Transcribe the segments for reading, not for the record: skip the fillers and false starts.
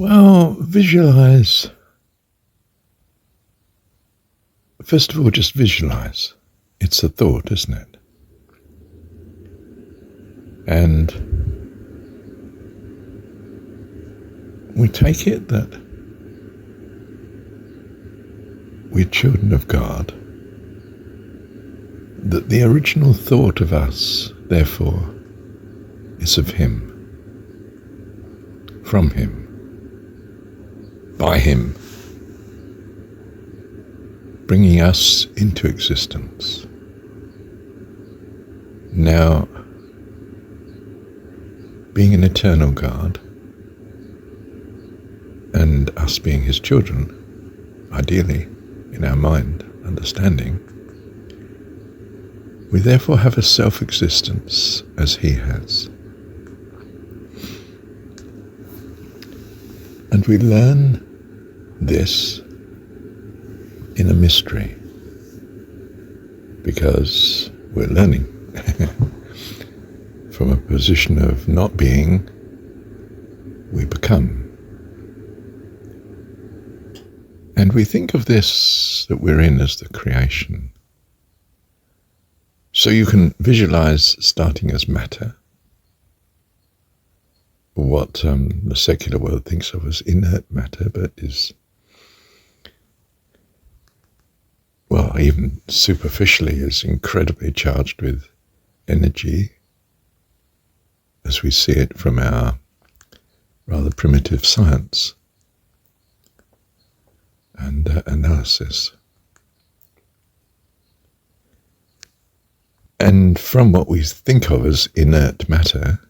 Well, visualize. First of all, just visualize. It's a thought, isn't it? And we take it that we're children of God, that the original thought of us, therefore, is of Him, from Him, by Him, bringing us into existence. Now, being an eternal God, and us being His children, ideally, in our mind, understanding, we therefore have a self-existence as He has. And we learn this in a mystery, because we're learning from a position of not being, we become. And we think of this that we're in as the creation. So you can visualize starting as matter, what the secular world thinks of as inert matter, but is, well, even superficially is incredibly charged with energy, as we see it from our rather primitive science and analysis. And from what we think of as inert matter,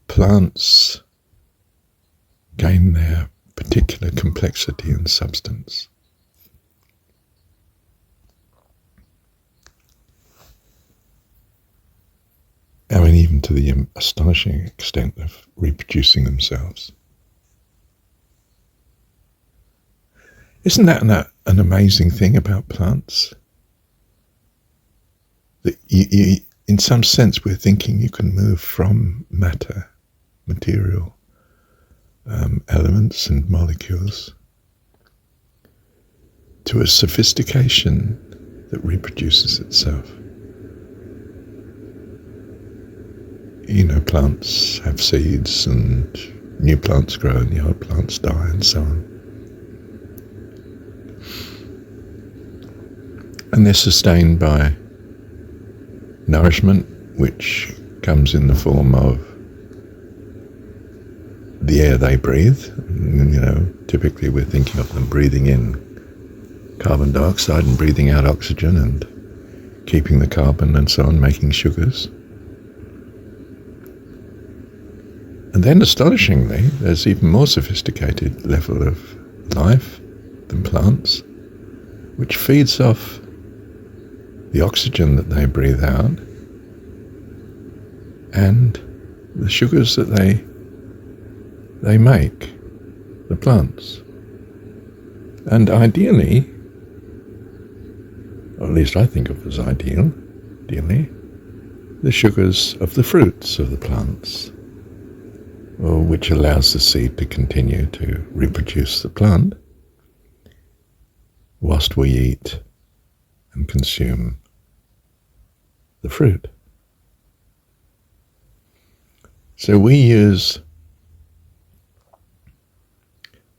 plants gain their particular complexity and substance. I mean, even to the astonishing extent of reproducing themselves. Isn't that an amazing thing about plants? That you, in some sense, we're thinking you can move from matter, material elements and molecules, to a sophistication that reproduces itself. You know, plants have seeds and new plants grow and the old plants die and so on. And they're sustained by nourishment, which comes in the form of the air they breathe. You know, typically we're thinking of them breathing in carbon dioxide and breathing out oxygen and keeping the carbon and so on, making sugars. And then, astonishingly, there's even more sophisticated level of life than plants, which feeds off the oxygen that they breathe out and the sugars that they make, the plants. And ideally, or at least I think of as ideally, the sugars of the fruits of the plants, which allows the seed to continue to reproduce the plant whilst we eat and consume the fruit. So we use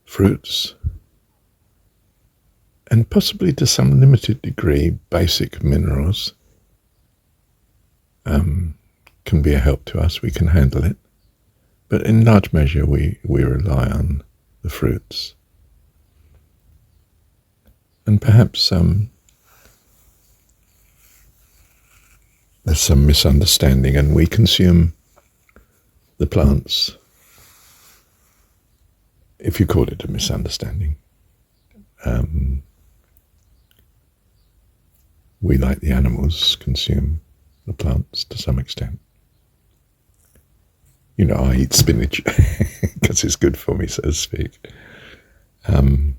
fruits and possibly to some limited degree basic minerals can be a help to us. We can handle it. But in large measure, we rely on the fruits. And perhaps there's some misunderstanding, and we consume the plants, if you call it a misunderstanding. We, like the animals, consume the plants to some extent. You know, I eat spinach because it's good for me, so to speak. If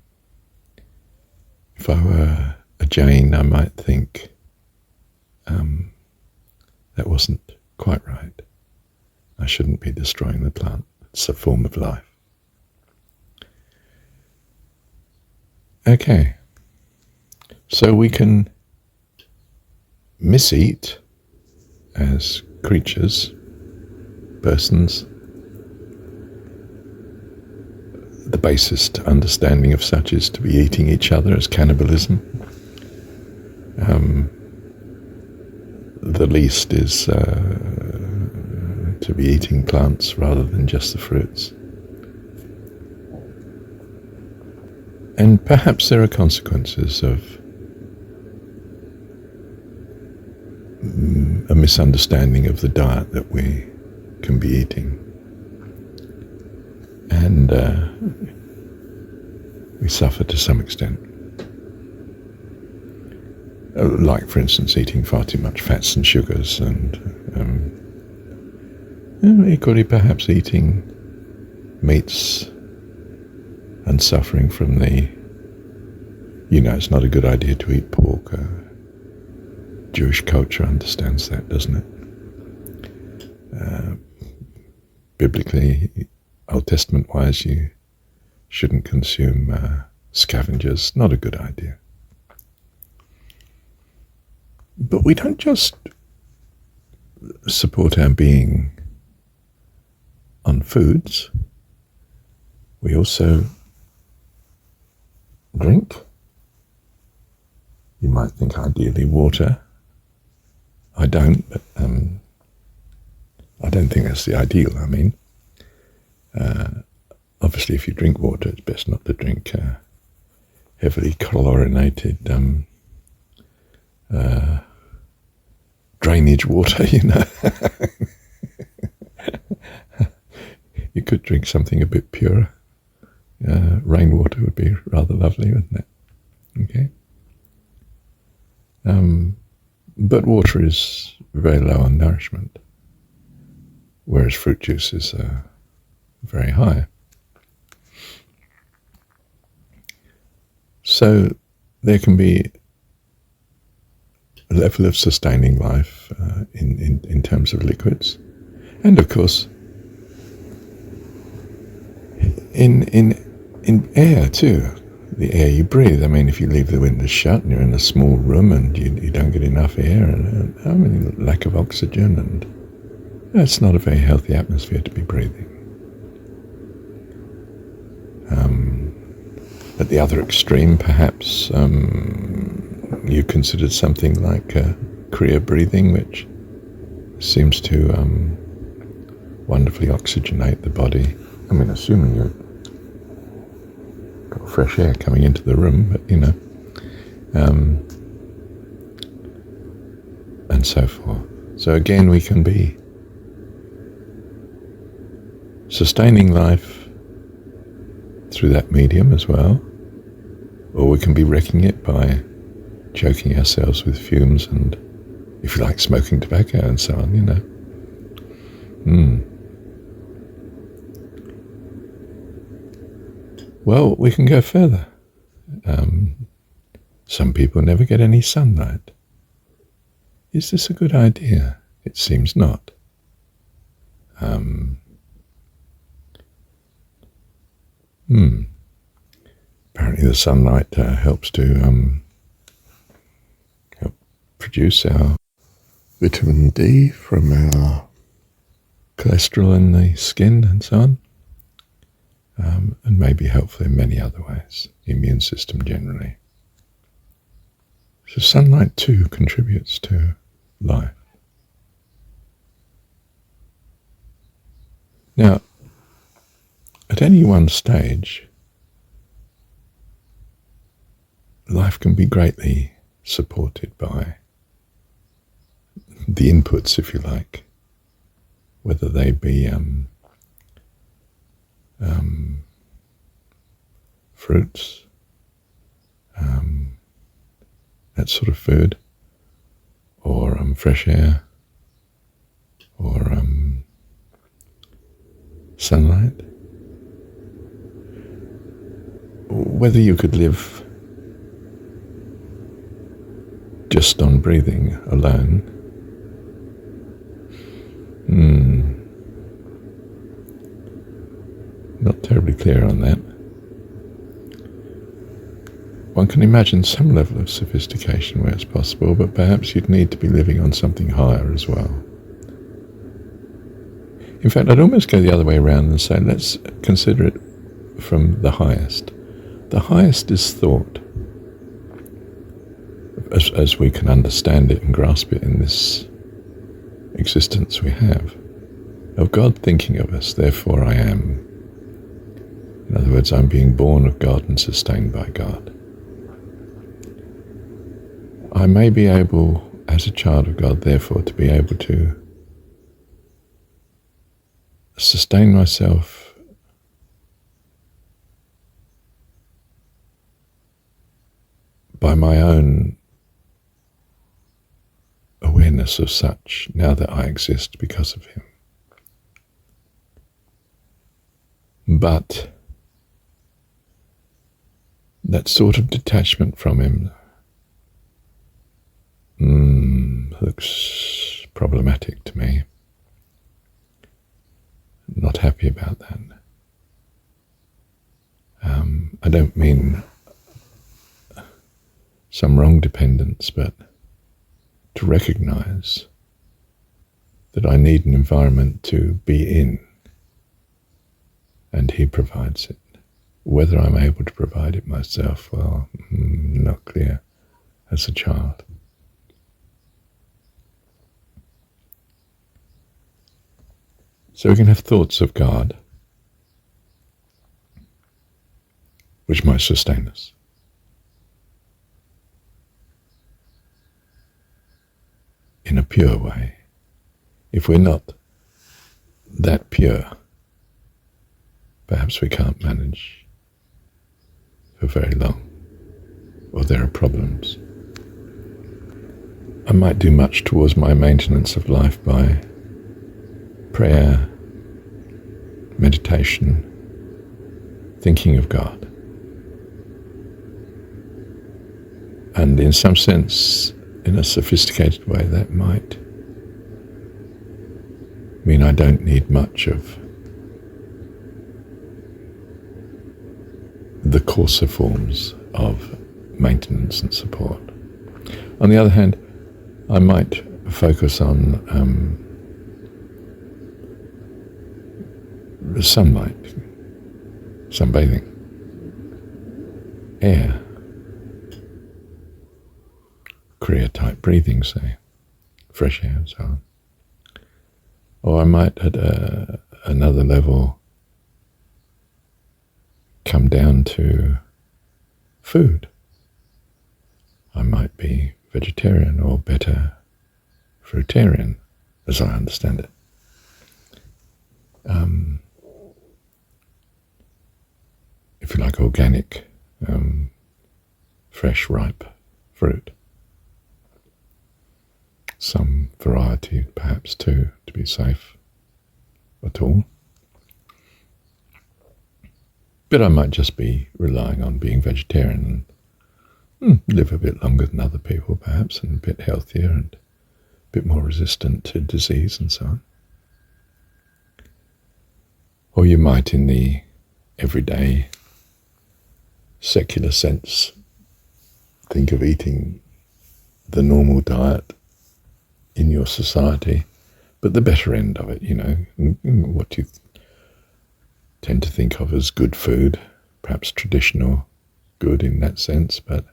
I were a Jain, I might think that wasn't quite right. I shouldn't be destroying the plant. It's a form of life. Okay, so we can miseat as creatures, persons. The basest understanding of such is to be eating each other as cannibalism. The least is to be eating plants rather than just the fruits. And perhaps there are consequences of a misunderstanding of the diet that we can be eating. And we suffer to some extent. Like, for instance, eating far too much fats and sugars, and equally perhaps eating meats and suffering from the, it's not a good idea to eat pork. Jewish culture understands that, doesn't it? Biblically, Old Testament-wise, you shouldn't consume scavengers. Not a good idea. But we don't just support our being on foods. We also drink. You might think ideally water. I don't, but I don't think that's the ideal. I mean, obviously if you drink water, it's best not to drink heavily chlorinated drainage water, You could drink something a bit purer. Rainwater would be rather lovely, wouldn't it? Okay. But water is very low on nourishment, whereas fruit juices are very high. So there can be a level of sustaining life in terms of liquids, and of course in air too. The air you breathe. I mean, if you leave the windows shut and you're in a small room and you don't get enough air, and lack of oxygen, and it's not a very healthy atmosphere to be breathing. At the other extreme, perhaps you considered something like Kriya breathing, which seems to wonderfully oxygenate the body. I mean, assuming you've got fresh air coming into the room, but and so forth. So again, we can be sustaining life through that medium as well, or we can be wrecking it by choking ourselves with fumes and, if you like, smoking tobacco and so on, Well, we can go further. Some people never get any sunlight. Is this a good idea? It seems not. Apparently the sunlight helps to help produce our vitamin D from our cholesterol in the skin and so on. And may be helpful in many other ways, the immune system generally. So sunlight too contributes to life. Now, at any one stage, life can be greatly supported by the inputs, if you like, whether they be fruits, that sort of food, or fresh air, or sunlight. Whether you could live just on breathing alone, not terribly clear on that. One can imagine some level of sophistication where it's possible, but perhaps you'd need to be living on something higher as well. In fact, I'd almost go the other way around and say, let's consider it from the highest. The highest is thought, as we can understand it and grasp it in this existence we have, of God thinking of us, therefore I am. In other words, I'm being born of God and sustained by God. I may be able, as a child of God, therefore, to be able to sustain myself by my own awareness of such, now that I exist because of Him. But that sort of detachment from Him looks problematic to me. Not happy about that. I don't mean some wrong dependence, but to recognize that I need an environment to be in, and He provides it. Whether I'm able to provide it myself, well, not clear as a child. So we can have thoughts of God which might sustain us. In a pure way. If we're not that pure, perhaps we can't manage for very long, or there are problems. I might do much towards my maintenance of life by prayer, meditation, thinking of God. And in some sense, in a sophisticated way, that might mean I don't need much of the coarser forms of maintenance and support. On the other hand, I might focus on sunlight, sunbathing, air, Kriya-type breathing, say, fresh air and so on. Or I might, at another level, come down to food. I might be vegetarian, or better, fruitarian, as I understand it. If you like, organic, fresh, ripe fruit. Some variety, perhaps, too, to be safe at all. But I might just be relying on being vegetarian and live a bit longer than other people, perhaps, and a bit healthier and a bit more resistant to disease and so on. Or you might, in the everyday secular sense, think of eating the normal diet in your society, but the better end of it, what you tend to think of as good food, perhaps traditional good in that sense, but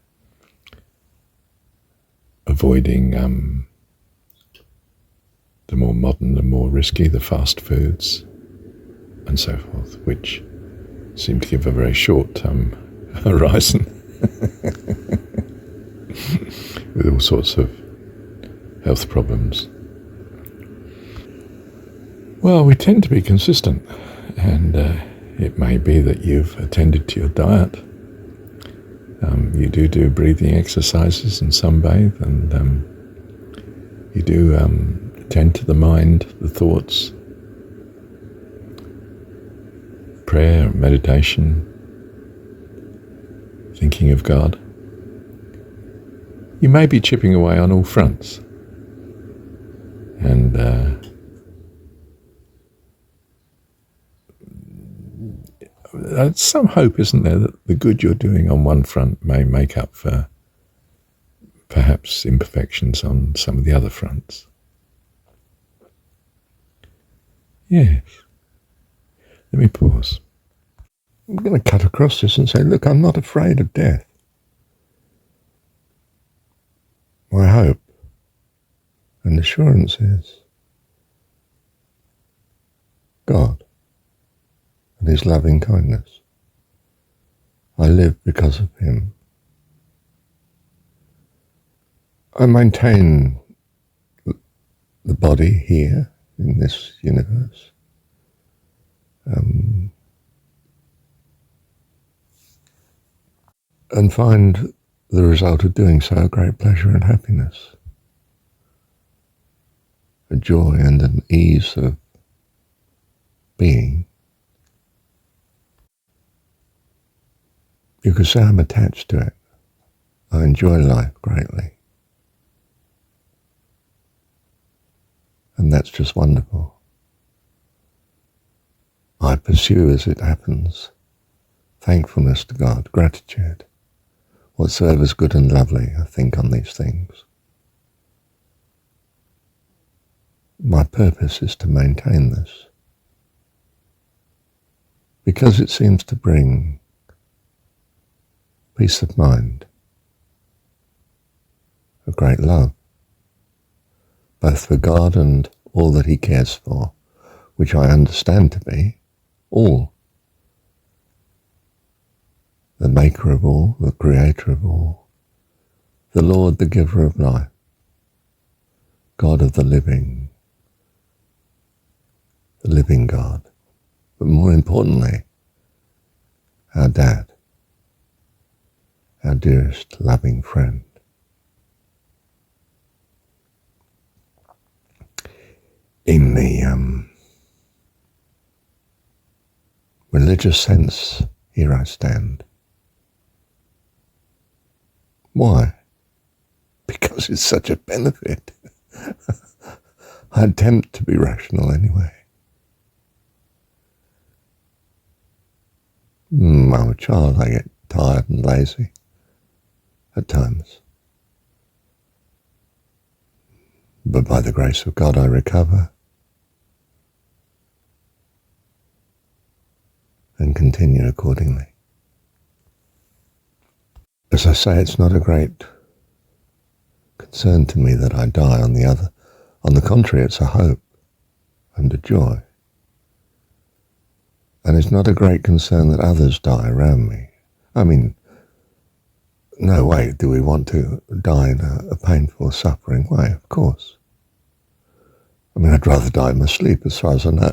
avoiding the more modern, the more risky, the fast foods, and so forth, which seem to give a very short horizon with all sorts of health problems. Well, we tend to be consistent, and it may be that you've attended to your diet. You do breathing exercises and sunbathe, and you do attend to the mind, the thoughts, prayer, meditation, thinking of God. You may be chipping away on all fronts, and There's some hope, isn't there, that the good you're doing on one front may make up for perhaps imperfections on some of the other fronts. Yes. Let me pause. I'm going to cut across this and say, look, I'm not afraid of death. My hope and assurance is God and his loving kindness. I live because of him. I maintain the body here in this universe. And find the result of doing so a great pleasure and happiness, a joy and an ease of being. You could say I'm attached to it. I enjoy life greatly. And that's just wonderful. I pursue, as it happens, thankfulness to God, gratitude. Whatsoever is good and lovely, I think on these things. My purpose is to maintain this, because it seems to bring peace of mind, a great love, both for God and all that he cares for, which I understand to be all. The maker of all, the creator of all, the Lord, the giver of life, God of the living God, but more importantly, our Dad, our dearest loving friend. In the religious sense, here I stand. Why? Because it's such a benefit. I attempt to be rational anyway. I'm a child, I get tired and lazy at times. But by the grace of God I recover and continue accordingly. As I say, it's not a great concern to me that I die. On the contrary, it's a hope and a joy. And it's not a great concern that others die around me. I mean, no way do we want to die in a painful, suffering way, of course. I mean, I'd rather die in my sleep, as far as I know.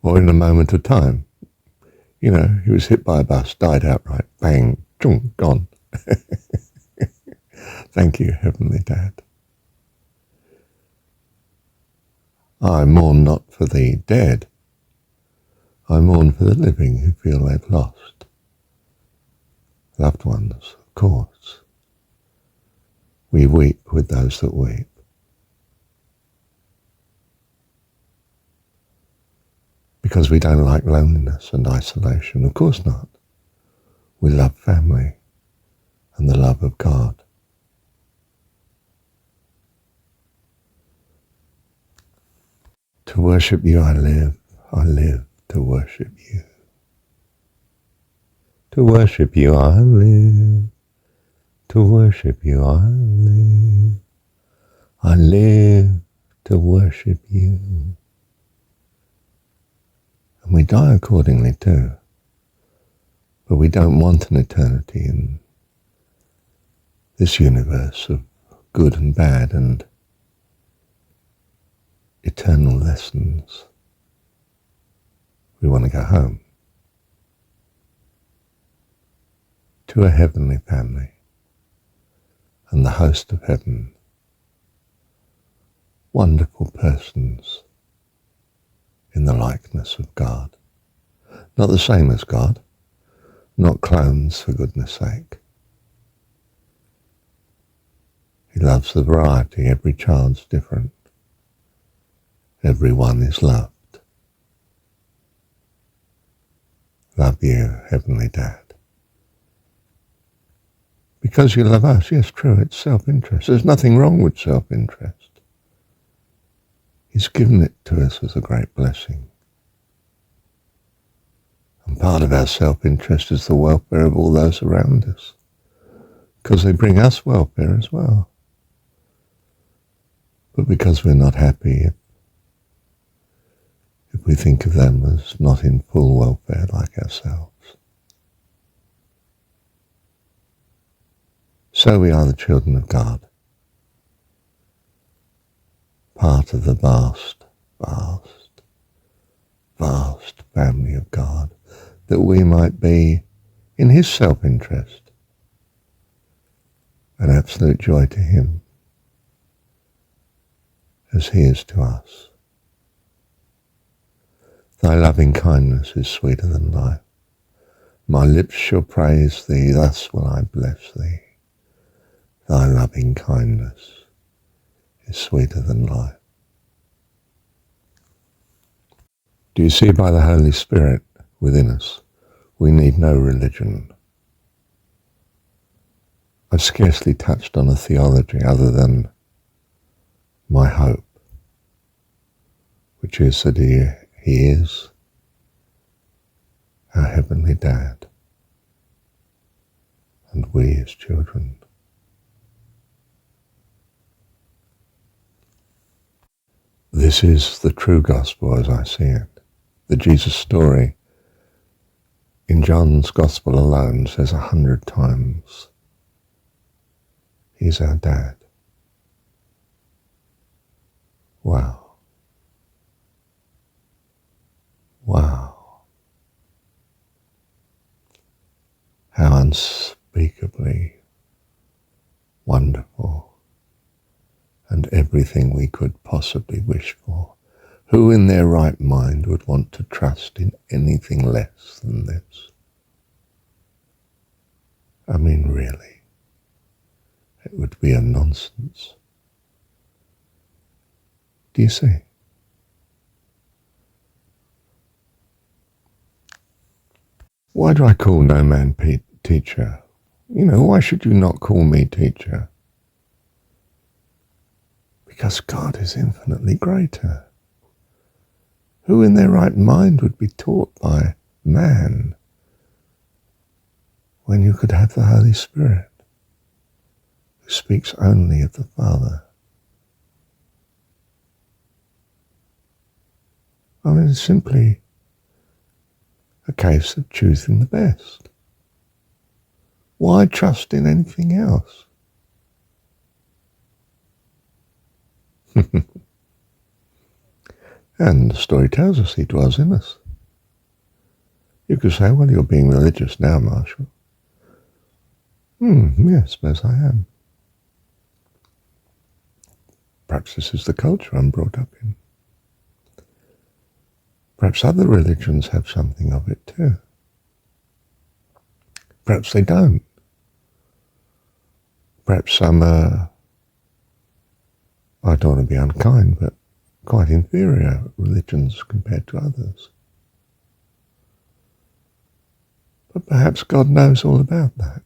Or in a moment of time. You know, he was hit by a bus, died outright, bang, chung, gone. Thank you, Heavenly Dad. I mourn not for the dead. I mourn for the living who feel they've lost loved ones, of course. We weep with those that weep. Because we don't like loneliness and isolation. Of course not. We love family and the love of God. To worship you I live to worship you. To worship you I live, to worship you I live to worship you. And we die accordingly too. But we don't want an eternity in this universe of good and bad and eternal lessons. We want to go home to a heavenly family and the host of heaven, wonderful persons in the likeness of God. Not the same as God, not clones for goodness sake. He loves the variety, every child's different. Everyone is loved Love you, Heavenly Dad. Because you love us, yes, true, it's self-interest. There's nothing wrong with self-interest. He's given it to us as a great blessing. And part of our self-interest is the welfare of all those around us, because they bring us welfare as well. But because we're not happy, if we think of them as not in full welfare like ourselves. So we are the children of God, part of the vast, vast, vast family of God, that we might be, in his self-interest, an absolute joy to him, as he is to us. Thy loving kindness is sweeter than life. My lips shall praise thee, thus will I bless thee. Thy loving kindness is sweeter than life. Do you see, by the Holy Spirit within us, we need no religion. I've scarcely touched on a theology other than my hope, which is that he is our Heavenly Dad, and we his children. This is the true gospel as I see it. The Jesus story in John's gospel alone says 100 times, he's our dad. Wow. Wow. How unspeakably wonderful, and everything we could possibly wish for. Who in their right mind would want to trust in anything less than this? I mean, really, it would be a nonsense. Do you see? Why do I call no man teacher? You know, why should you not call me teacher? Because God is infinitely greater. Who in their right mind would be taught by man when you could have the Holy Spirit, who speaks only of the Father? I mean, it's simply a case of choosing the best. Why trust in anything else? And the story tells us he dwells in us. You could say, well, you're being religious now, Marshall. Yes, I suppose I am. Perhaps this is the culture I'm brought up in. Perhaps other religions have something of it too. Perhaps they don't. Perhaps some are, I don't want to be unkind, but quite inferior religions compared to others. But perhaps God knows all about that.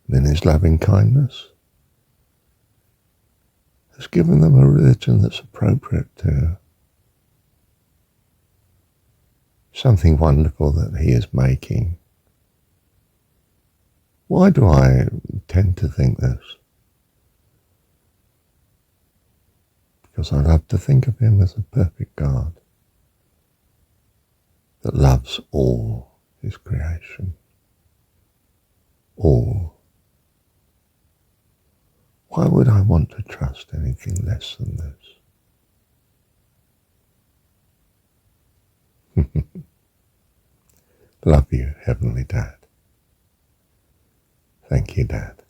And in his loving kindness has given them a religion that's appropriate to something wonderful that he is making. Why do I tend to think this? Because I love to think of him as a perfect God that loves all his creation. All. Why would I want to trust anything less than this? Love you, Heavenly Dad. Thank you, Dad.